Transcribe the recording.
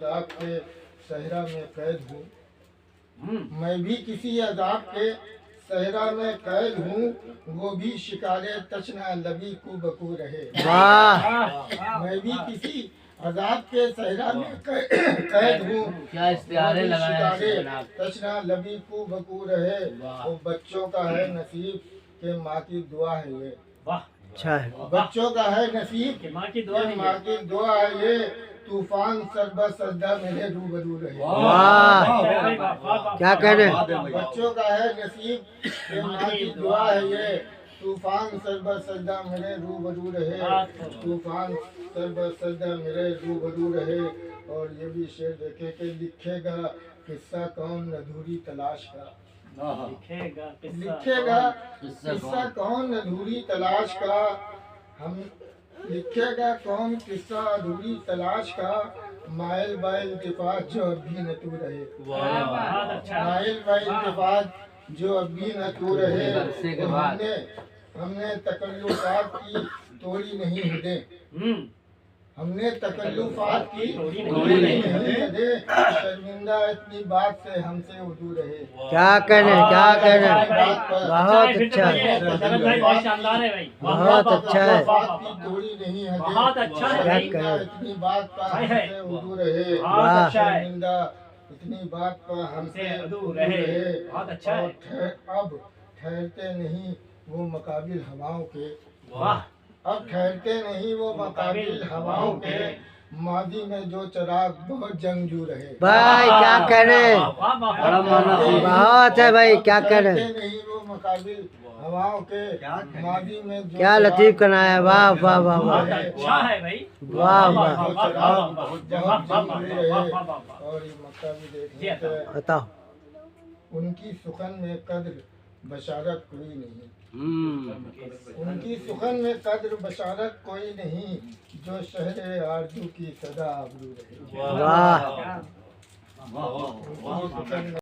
अजाब के सहरा में कैद हूँ, मैं भी किसी अजाब के सहरा में कैद हूँ, वो भी शिकारे तशना लबी कू बकू रहे। वाह, मैं भी किसी अजाब के सहरा में कैद हूँ, क्या इस्तिहारे लगाए हैं शिकारे जनाब। तशना लबी कू बकू रहे। वो बच्चों का है नसीब के माँ की दुआ है ये। अच्छा है। बच्चों का है नसीब कि माँ की दुआ है ये। तूफान सरबत सजदा मेरे रूबरू रहे। वाह, क्या कह रहे हैं? बच्चों का है नसीब के माँ की दुआ है ये। तूफान सरबत सजदा मेरे रूबरू रहे। तूफान सरबत सजदा मेरे रूबरू रहे। और ये भी शेर देखे कि लिखेगा किस्सा कौन अधूरी तलाश का। लिखेगा किस्सा कौन अधूरी तलाश का। हम लिखेगा कौन किस्सा अधूरी तलाश का। माइल बाइल इल्तिफात जो अब भी न तू रहे। माइल बाइल इल्तिफात जो अब भी न तू रहे। तो हमने तकल्लुफात की तोड़ी नहीं हदें। हमने तकल्लुफात की तोड़ी नहीं हदें। शर्मिंदा इतनी बात से हमसे उर्दू रहे। क्या कह रहे हैं? क्या कह रहे हैं? बहुत अच्छा है, शानदार है भाई, बहुत अच्छा है। बात की तोड़ी नहीं हदें। बहुत अच्छा है भाई। शर्मिंदा इतनी बात पर हमसे उर्दू रहे। बहुत अच्छा है। शर्मिंदा इतनी बात पर हमसे उर्दू उर्दू रहे। रहे। बहुत अच्छा है। अब ठहरते नहीं वो मकाबिल हवाओं के। वाह, अब ठहरते नहीं वो मकाबिल हवाओं के। माजी में जो चिराग बहुत जंगजू रहे। भाई क्या कह रहे हैं? बड़ा माना बहुत है भाई, क्या कह रहे हैं? ठहरते नहीं वो मकाबिल हवाओं के। माजी में जो क्या लतीफ करना है। वाह वाह वाह बहुत वाह, अच्छा है भाई। वाह वाह। बहुत जंगजू रहे। और ये मक्का भी देखने से बताओ। उनकी सुखन में कद्र बशारत कोई नहीं। उनकी सुखन में कद्र बशारत कोई नहीं। जो शहर आरज़ू की सदा आबरू रहे। वाह। उनकी सुखन में